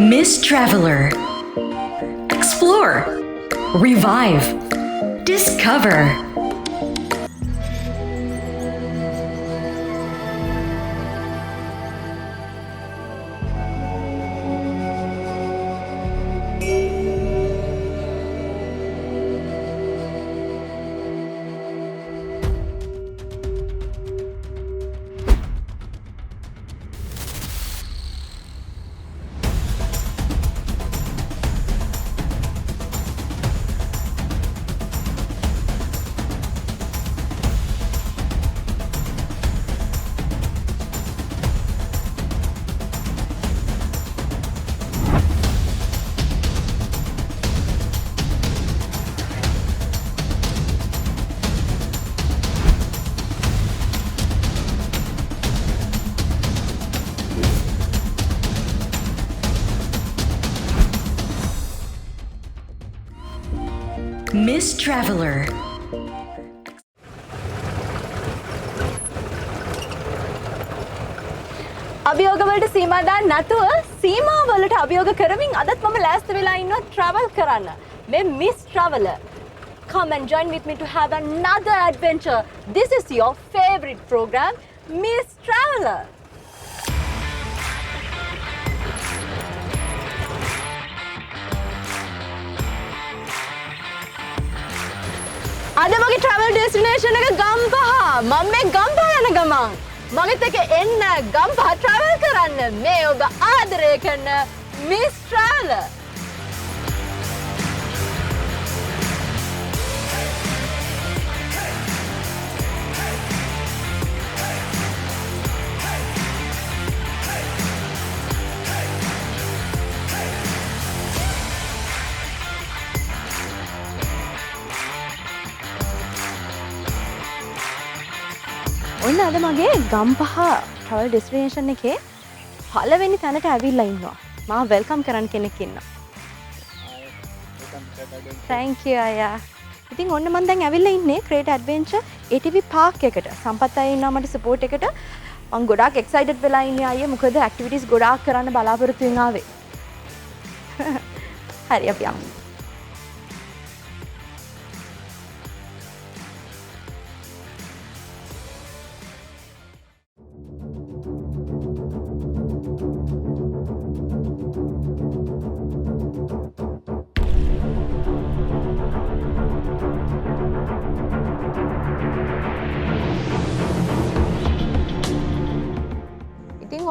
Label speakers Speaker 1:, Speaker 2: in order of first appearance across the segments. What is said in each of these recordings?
Speaker 1: Miss Traveler. Explore. Revive. Discover. Miss Traveler.
Speaker 2: අභියෝග වලට සීමා දාන්න නැතුව සීමා වලට අභියෝග කරමින් අදත් මම ලෑස්ති වෙලා ඉන්නවා travel කරන්න. මේ Miss Traveler. Come and join with me to have another adventure. This is your favorite program, Miss Traveler. අද මගේ travel destination එක ගම්පහ. මම මේ ගම්පහ යන ගමන් මගෙත් එක්ක එන්න ගම්පහ travel කරන්න. මේ ඔබ ආදරය කරන Miss Traveler. ඔන්න අද මගේ ගම්පහ travel destination එකේ පළවෙනි තැනට ඇවිල්ලා ඉන්නවා. මාව වෙල්කම් කරන්න කෙනෙක් ඉන්නවා. Thank you අයියා. ඉතින් ඔන්න මම දැන් ඇවිල්ලා ඉන්නේ Great Adventure ATV Park එකට. සම්පත් අය ඉන්නවා මට support එකට. මම ගොඩාක් excited වෙලා ඉන්නේ අයියා. මොකද activities ගොඩාක් කරන්න බලාපොරොත්තු වෙන ආවේ. හරි අපි යමු.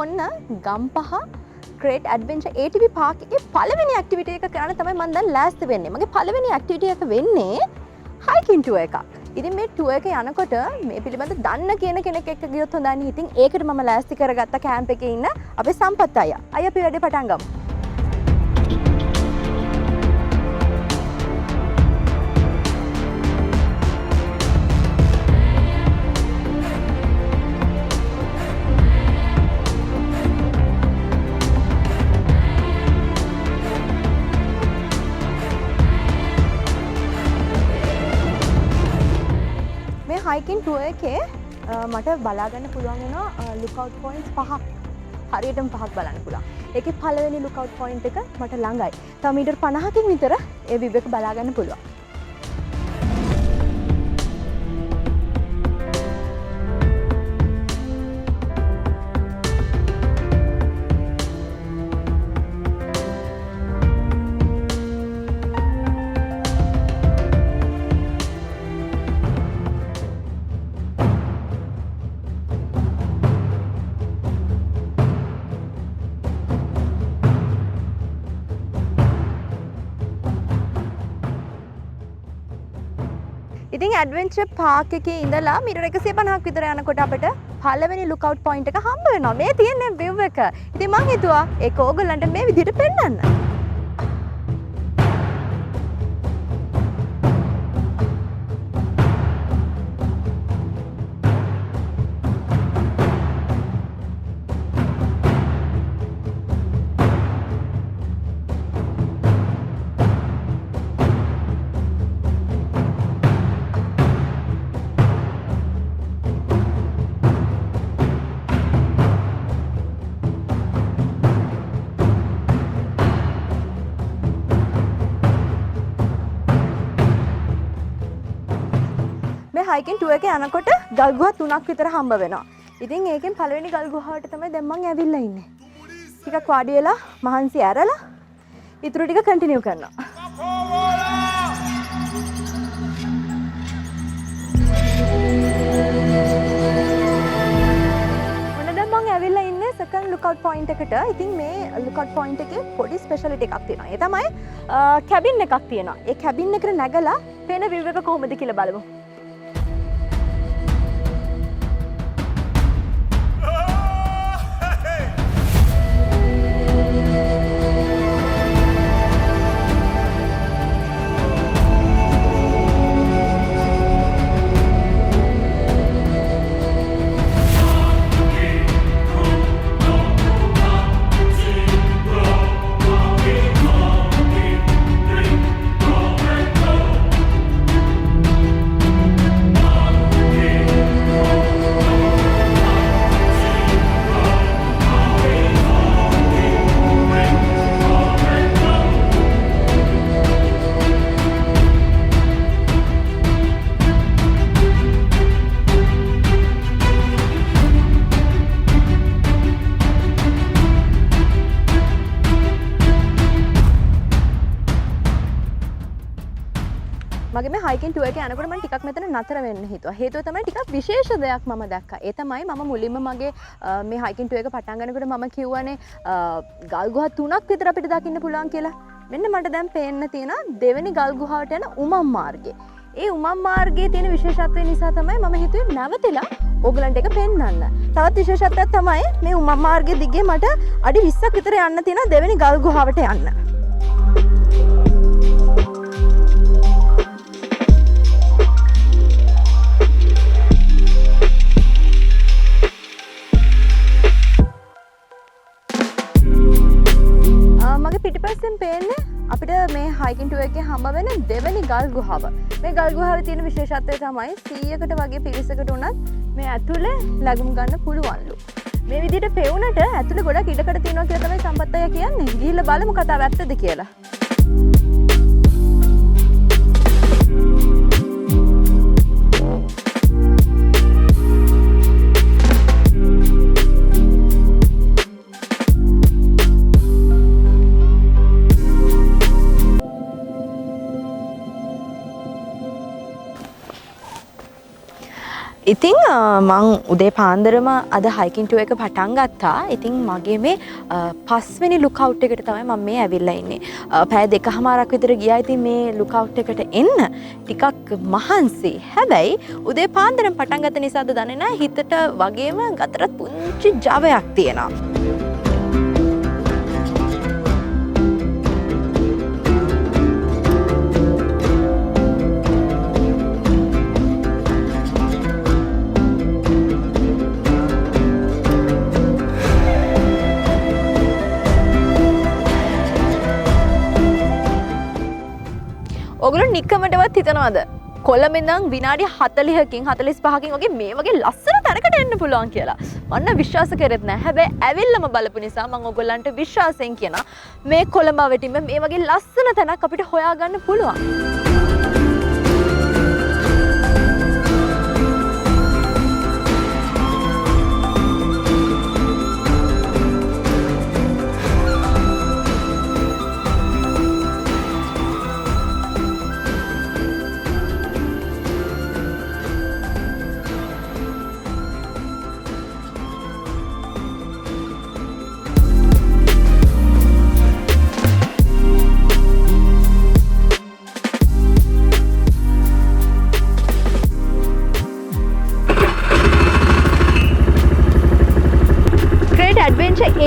Speaker 2: ඔන්න Gampaha Great Adventure ATV Park එකේ පළවෙනි ඇක්ටිවිටි එක කරන්න තමයි මම දැන් ලෑස්ති වෙන්නේ. මගේ පළවෙනි ඇක්ටිවිටි එක වෙන්නේ hiking tour එකක්. ඉතින් මේ tour එක යනකොට මේ පිළිබඳ දන්න කියන කෙනෙක් එක්ක ගියොත් හොඳයි නේ. ඉතින් ඒකට මම ලෑස්ති කරගත්ත කැම්ප් එකේ ඉන්න අපේ සම්පත් අයියා. අයියා අපි වැඩේ පටන් ගමු. hiking tour එකේ මට බලා ගන්න පුළුවන් වෙනවා lookout points පහක්. හරියටම පහක් බලන්න පුළුවන්. ඒකේ පළවෙනි lookout point එක මට ළඟයි. තව මීටර් 50කින් විතර ඒ view එක බලා ගන්න පුළුවන්. ඉතින් ඇඩ්වෙන්චර් පාක් එකේ ඉඳලා මීටර 150ක් විතර යනකොට අපිට පළවෙනි ලුක්අවුට් පොයින්ට් එක හම්බ වෙනවා. මේ තියෙන view එක. ඉතින් මං හිතුවා ඒක ඕගොල්ලන්ට මේ විදිහට පෙන්නන්න. හයිකින් ටුවර් එක යනකොට ගල් ගුහා 3ක් විතර හම්බ වෙනවා. ඉතින් ඒකෙන් පළවෙනි ගල් ගුහාවට තමයි දැන් මම ඇවිල්ලා ඉන්නේ. ටිකක් වාඩි වෙලා මහන්සි ඇරලා ඊටු ටික කන්ටිනියු කරනවා. ඇවිල්ලා ඉන්නේ සෙකන්ඩ් ලුක්අවුට් පොයින්ට් එකට. ඉතින් මේ ලුක්අවුට් පොයින්ට් එකේ පොඩි ස්පෙෂැලිටි එකක් තියෙනවා. ඒ තමයි කැබින් එකක් තියෙනවා. ඒ කැබින් එකට නැගලා පේන විව් එක කොහොමද කියලා බලමු. මගේ මේ හයිකින් ටුවර් එක යනකොට මම ටිකක් මෙතන නතර වෙන්න හිතුවා. හේතුව තමයි ටිකක් විශේෂ දෙයක් මම දැක්කා. ඒ තමයි මම මුලින්ම මගේ මේ හයිකින් ටුවර් එක පටන් ගන්නකොට මම කිව්වනේ ගල් ගුහා 3ක් විතර අපිට දකින්න පුළුවන් කියලා. මෙන්න මට දැන් පේන්න තියෙනවා දෙවෙනි ගල් ගුහාවට යන උමම් මාර්ගය. ඒ උමම් මාර්ගයේ තියෙන විශේෂත්වය නිසා තමයි මම හිතුවේ නැවතිලා ඕගලන්ට එක පෙන්වන්න. තවත් විශේෂත්වයක් තමයි මේ උමම් මාර්ගයේ දිගේ මට අඩි 20ක් විතර යන්න තියෙන දෙවෙනි ගල් ගුහාවට යන්න. පිටිපස්සෙන් පේන්නේ අපිට මේ හයිකින් ටුවර් එකේ හම්බ වෙන දෙවෙනි ගල් ගුහාව. මේ ගල් ගුහාවේ තියෙන විශේෂත්වය තමයි 100කට වගේ පිරිසකට උනත් මේ ඇතුලේ ලැබුම් ගන්න පුළුවන්ලු. මේ විදිහට පෙවුනට ඇතුලේ ගොඩක් ඉඩකඩ තියෙනවා කියලා තමයි සම්පත් අයියා කියන්නේ. ගිහිල්ලා බලමු කතාව ඇත්තද කියලා. ඉතින් මං උදේ පාන්දරම අද හයිකින් ටුවර් එක පටන් ගත්තා. ඉතින් මගේ මේ පස්වෙනි ලුක්අවුට් එකට තමයි මම මේ ඇවිල්ලා ඉන්නේ. පැය දෙකමාරක් විතර ගියා. ඉතින් මේ ලුක්අවුට් එකට එන්න ටිකක් මහන්සි. හැබැයි උදේ පාන්දරම පටන් ගත්ත නිසාද දන්නේ නැහැ හිතට වගේම ගතට පුංචි ජවයක් තියෙනවා. ඔගොල්ලෝ නිකමටවත් හිතනවද කොළඹ ඉඳන් විනාඩි 40කින් 45කින් වගේ මේ වගේ ලස්සන තැනකට එන්න පුළුවන් කියලා? මන්න විශ්වාස කරෙත් නැහැ. හැබැයි ඇවිල්ලාම බලපු නිසා මම ඔයගොල්ලන්ට විශ්වාසයෙන් කියනවා මේ කොළඹ වෙටින්ම මේ වගේ ලස්සන තැනක් අපිට හොයාගන්න පුළුවන්.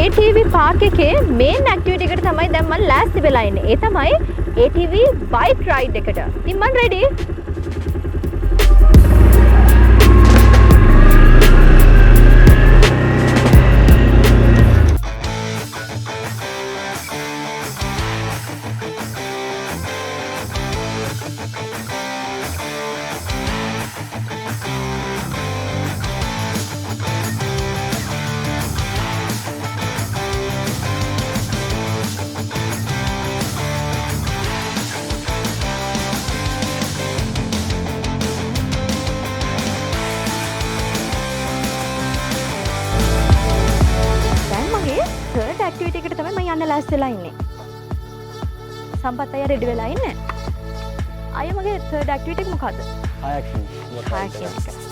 Speaker 2: ATV පාක් එකේ මේන් ඇක්ටිවිටි එකට තමයි දැන් මම ලෑස්ති වෙලා ඉන්නේ. ඒ තමයි ATV බයික් රයිඩ් එකට. ඉතින් මම රෙඩි. ලෑස්ති වෙලා ඉන්නේ. සම්පත් අයියා රෙඩි වෙලා ඉන්නේ. අයියා මගේ third activity එක මොකද්ද?
Speaker 3: kayaking.
Speaker 2: kayaking එක.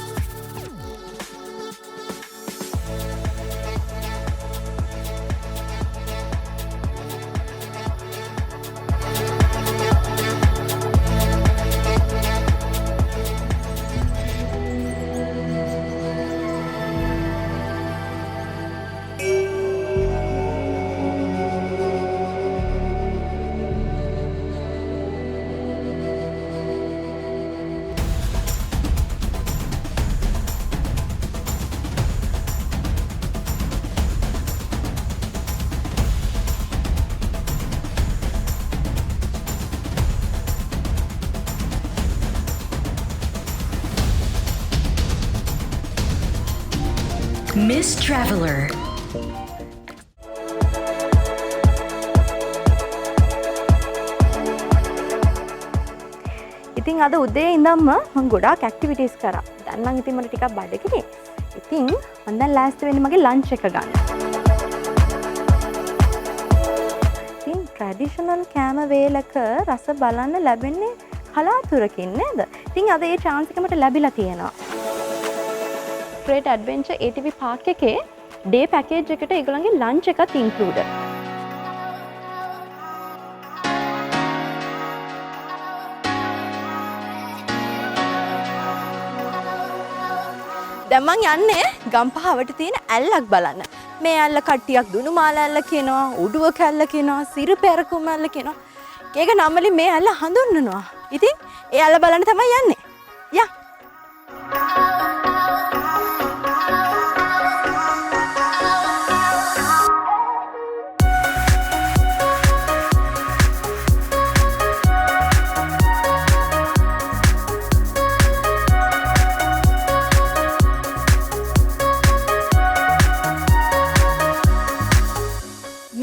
Speaker 1: Miss Traveler.
Speaker 2: ඉතින් අද උදේ ඉඳන්ම මම ගොඩාක් ඇක්ටිවිටීස් කරා. දැන් නම් ඉතින් මට ටිකක් බඩගිනි. ඉතින් මම දැන් ලෑස්ති වෙන්නේ මගේ ලන්ච් එක ගන්න. ඉතින් ට්‍රැඩිෂනල් කෑම වේලක රස බලන්න ලැබෙන්නේ කලාතුරකින් නේද? ඉතින් අද ඒ chance එක මට ලැබිලා තියෙනවා. Great Adventure ATV Park එකේ day package එකට ඒගොල්ලන්ගේ lunch එකත් included. දැන් මං යන්නේ ගම්පහවට තියෙන ඇල්ලක් බලන්න. මේ ඇල්ල කට්ටියක් දුනුමාල ඇල්ල කියනවා, උඩුවක ඇල්ල කියනවා, සිරිපැරකුම් ඇල්ල කියනවා. ඒක නම් වලින් මේ ඇල්ල හඳුන්වනවා. ඉතින් ඒ ඇල්ල බලන්න තමයි යන්නේ. යා.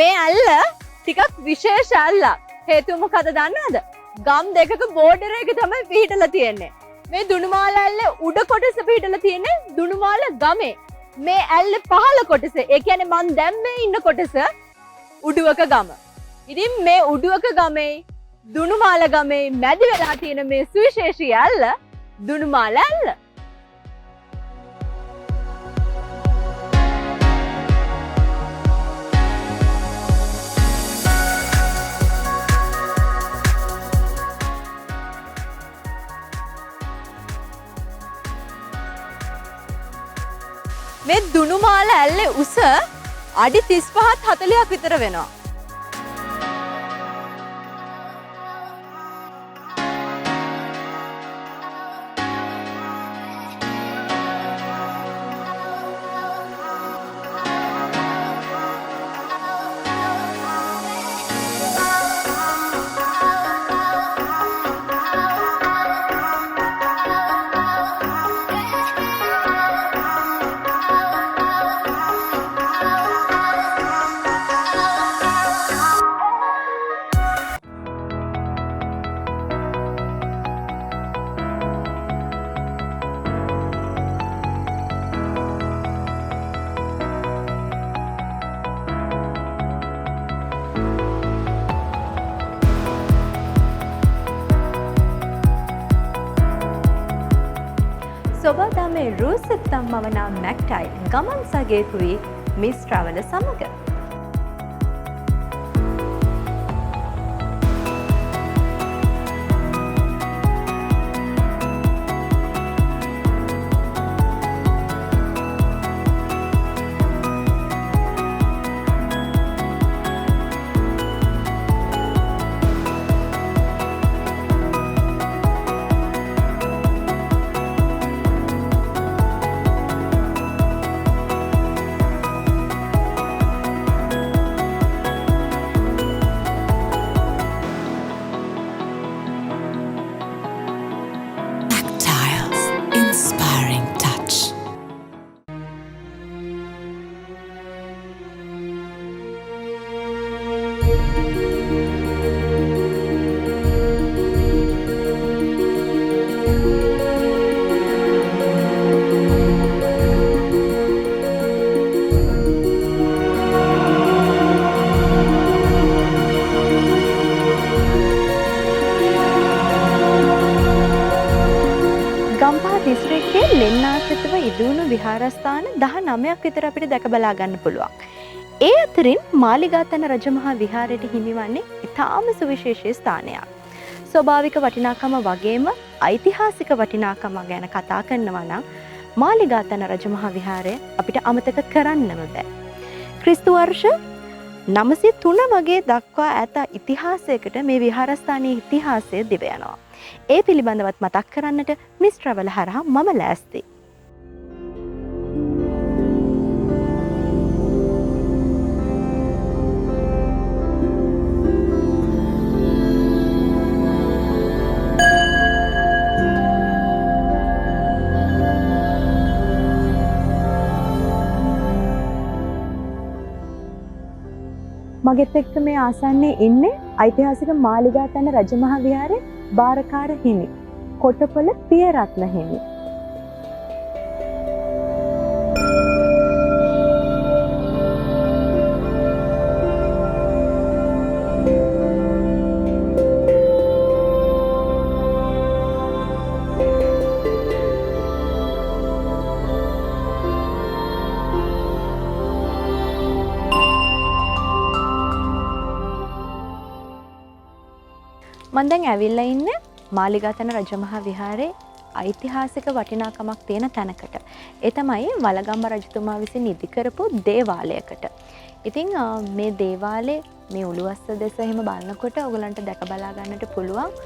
Speaker 2: මේ ඇල්ල ටිකක් විශේෂ ඇල්ලක්. හේතුව මොකද දන්නවද? ගම් දෙකක බෝඩර් එක තමයි පිහිටලා තියෙන්නේ. මේ දුනුමාල ඇල්ලේ උඩ කොටස පිහිටලා තියෙන්නේ දුනුමාල ගමේ. මේ ඇල්ලේ පහළ කොටස, ඒ කියන්නේ මන් දැන් මේ ඉන්න කොටස උඩුවක ගම. ඉතින් මේ උඩුවක ගමේ දුනුමාල ගමේ මැද වෙලා තියෙන මේ සුවිශේෂී ඇල්ල දුනුමාල ඇල්ල. මේ දුනුමාල ඇල්ලේ උස අඩි 35ත් 40ක් විතර වෙනවා. සොබදාමේ රූසත්තම් මවනා මැක්ටයිල් ගමන් සගේකුයි මිස් ට්‍රැවලර් සමග. ලෙන් ආශ්‍රිතව ඉදිවුණු විහාරස්ථාන 19ක් විතර අපිට දැක බලා ගන්න පුළුවන්. ඒ අතරින් මාලිගාතන රජමහා විහාරයට හිමිවන්නේ ඉතාම සුවිශේෂී ස්ථානයක්. ස්වභාවික වටිනාකම වගේම ඓතිහාසික වටිනාකම ගැන කතා කරනවා නම් මාලිගාතන රජමහා විහාරය අපිට අමතක කරන්නම බෑ. ක්‍රිස්තු වර්ෂ 903 වගේ දක්වා ඇත ඉතිහාසයකට මේ විහාරස්ථානයේ ඉතිහාසය දිව යනවා. ඒ පිළිබඳවත් මතක් කරන්නට මිස් ට්‍රැවල් හරහා මම ලෑස්ති. මගෙත් එක්ක මේ ආසන්නයේ ඉන්නේ ඓතිහාසික මාලිගාතන රජමහා විහාරයේ බාරකාර හිමි කොටපොළ පියරත්න හිමි. මම දැන් ඇවිල්ලා ඉන්නේ මාලිගාතන රජමහා විහාරයේ ඓතිහාසික වටිනාකමක් තියෙන තැනකට. ඒ තමයි වලගම්බ රජතුමා විසින් ඉදි කරපු දේවාලයකට. ඉතින් මේ දේවාලේ මේ උළුවස්ස දෙස එහෙම බලනකොට ඔයගලන්ට දැක බලා ගන්නට පුළුවන්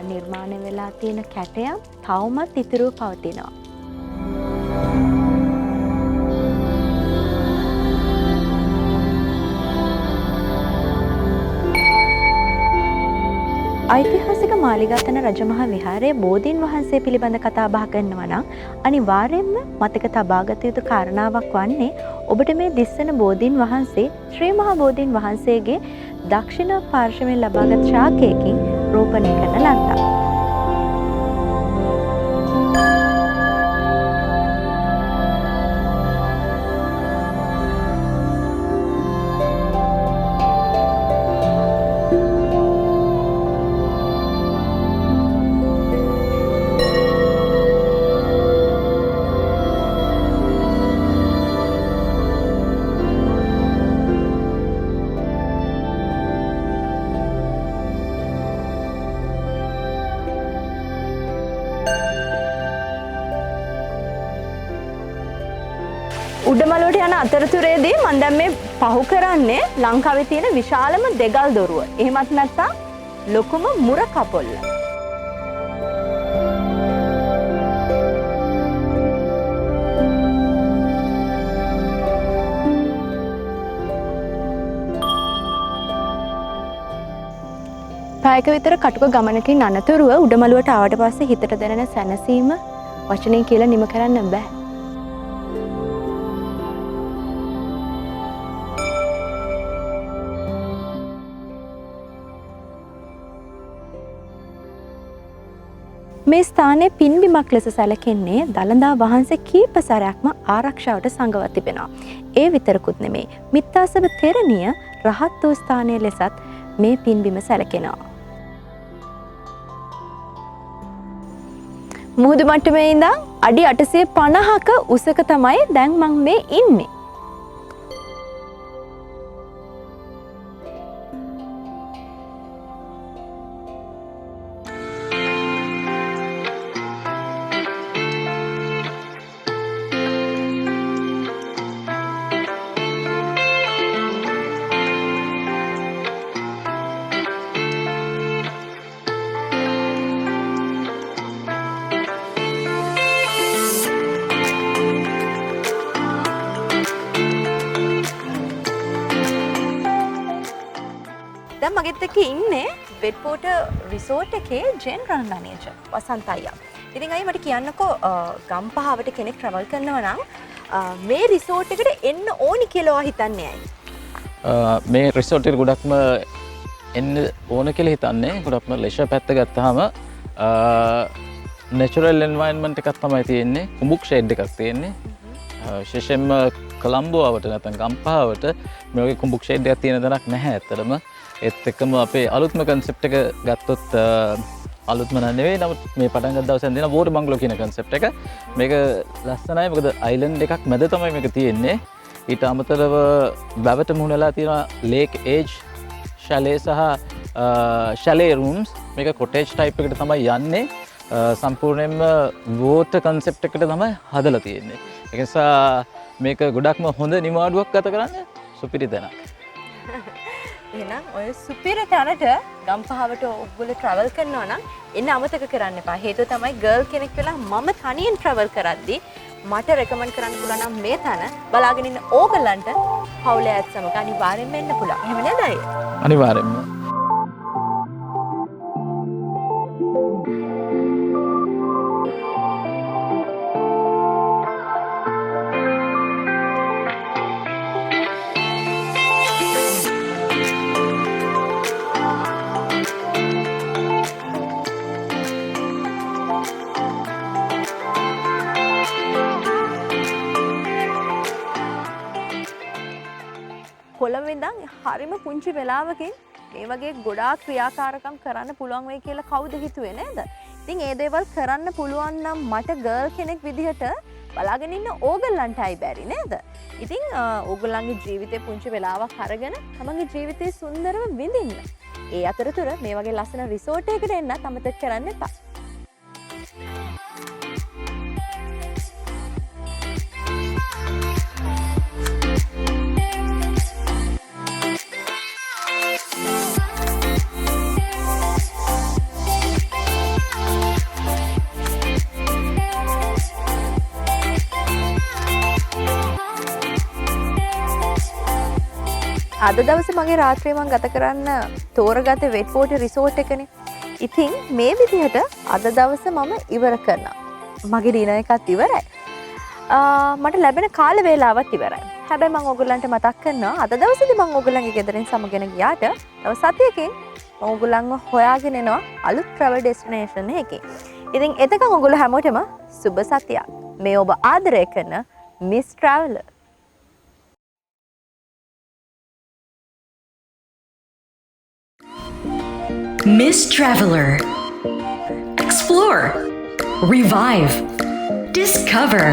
Speaker 2: නිර්මාණය වෙලා තියෙන කැටයම් තවමත් ඉතිරිව පවතිනවා. ඓතිහාසික මාලිගාතන රජමහා විහාරයේ බෝධීන් වහන්සේ පිළිබඳ කතා බහ කරනවා නම් අනිවාර්යයෙන්ම මතක තබාගත යුතු කාරණාවක් වන්නේ ඔබට මේ දිස්සන බෝධීන් වහන්සේ ශ්‍රී මහා බෝධීන් වහන්සේගේ දක්ෂිණ පාර්ශ්වයෙන් ලබාගත් ශාකයකින් රෝපණය කරන ලද්දක්. උඩමළුවට යන අතරතුරේදී මම දැන් මේ පහු කරන්නේ ලංකාවේ තියෙන විශාලම දෙගල් දොරුව. එහෙමත් නැත්නම් ලොකුම මුර කපොල්ල. පැයක විතර කටුක ගමනකින් අනතුරුව උඩමළුවට ආවට පස්සේ හිතට දැනෙන සැනසීම වචනෙන් කියලා නිම කරන්න බෑ. මේ ස්ථානයේ පින්බිමක් ලෙස සැලකෙන්නේ දළදා වහන්සේ කීප සැරයක්ම ආරක්ෂාවට සංගව තිබෙනවා. ඒ විතරකුත් නෙමෙයි. මිත්තාසව තෙරණිය රහත් වූ ස්ථානයේ ලෙසත් මේ පින්බිම සැලකෙනවා. මුහුදු මට්ටමේ ඉඳන් අඩි 850ක උසක තමයි දැන් මම මේ ඉන්නේ. දැන් මගෙත් එක්ක ඉන්නේ වෙඩ්ෆෝටර් රිසෝට් එකේ ජෙනරල් මැනේජර් වසන්ත අයියා. ඉතින් අයියා මට කියන්නකෝ ගම්පහවට කෙනෙක් ට්‍රැවල් කරනවා නම් මේ රිසෝට් එකට එන්න ඕනි කියලා හිතන්නේ ඇයි?
Speaker 3: මේ රිසෝට් එක ගොඩක්ම එන්න ඕන කියලා හිතන්නේ ගොඩක්ම ලෙෂර් පැත්ත ගත්තාම නැචරල් එන්වයරන්මන්ට් එකක් තමයි තියෙන්නේ. කුඹුක් ෂෙඩ් එකක් තියෙන්නේ. විශේෂයෙන්ම කොළඹුවට නැත්නම් ගම්පහවට මේ වගේ කුඹුක් ෂෙඩ් එකක් තියෙන දණක් නැහැ ඇත්තටම. ඒත් එක්කම අපේ අලුත්ම කන්සෙප්ට් එක ගත්තොත් අලුත්ම නෙවෙයි නමුත් මේ පටන් ගත්ත දවසෙන් දෙන වෝටර් බංගලෝ කියන concept එක. මේක ලස්සනයි මොකද අයිලන්ඩ් එකක් මැද තමයි මේක තියෙන්නේ. ඊට අමතරව වැවට මුහුණලා තියෙන ලේක් ඒජ් chalet සහ chalet rooms මේක cottage type එකට තමයි යන්නේ. සම්පූර්ණයෙන්ම වෝටර් concept එකට තමයි හදලා තියෙන්නේ. ඒ නිසා මේක ගොඩක්ම හොඳ නිවාඩුවක් ගත කරන්න සුපිරි තැනක්.
Speaker 2: එහෙනම් ඔය සුපිරි තැනට ගම්පහවට ඔයගොල්ලෝ travel කරනවා නම් එන්න අමතක කරන්න එපා. හේතුව තමයි girl කෙනෙක් වෙලා මම තනියෙන් travel කරද්දී මට recommend කරන්න පුළුවන් නම් මේ තැන බලාගෙන ඉන්න ඕගලන්ට හවුලේ ඇත් සමග අනිවාර්යෙන්ම එන්න පුළුවන්. එහෙම නේද අයියා?
Speaker 3: අනිවාර්යෙන්ම.
Speaker 2: කොළඹ ඉඳන් හරිම පුංචි වෙලාවකින් මේ වගේ ගොඩාක් ක්‍රියාකාරකම් කරන්න පුළුවන් වෙයි කියලා කවුද හිතුවේ නේද? ඉතින් ඒ දේවල් කරන්න පුළුවන් නම් මට ගර්ල් කෙනෙක් විදිහට බලාගෙන ඉන්න ඕගොල්ලන්ටයි බැරි නේද? ඉතින් ඕගොල්ලන්ගේ ජීවිතේ පුංචි වෙලාවක් අරගෙන තමන්ගේ ජීවිතේ සුන්දරව විඳින්න. ඒ අතරතුර මේ වගේ ලස්සන රිසෝට් එකකට එන්නත් අමතක කරන්න එපා. අද දවසේ මගේ රාත්‍රිය මම ගත කරන්න තෝරගත්තේ වෙට් වෝටර් රිසෝට් එකනේ. ඉතින් මේ විදිහට අද දවසේ මම ඉවර කරනවා. මගේ ඩිනර් එකත් ඉවරයි. මට ලැබෙන කාල වේලාවත් ඉවරයි. හැබැයි මම ඔයගොල්ලන්ට මතක් කරනවා අද දවසේදී මම ඔයගොල්ලන්ගේ ගෙදරින් සමගෙන ගියාට තව සතියකින් මම ඔයගොල්ලන්ව හොයාගෙන එනවා අලුත් travel destination එකකින්. ඉතින් එතකන් ඔයගොල්ලෝ හැමෝටම සුබ සතියක්. මේ ඔබ ආදරය කරන Miss Traveller.
Speaker 1: Miss Traveler. Explore. Revive. Discover.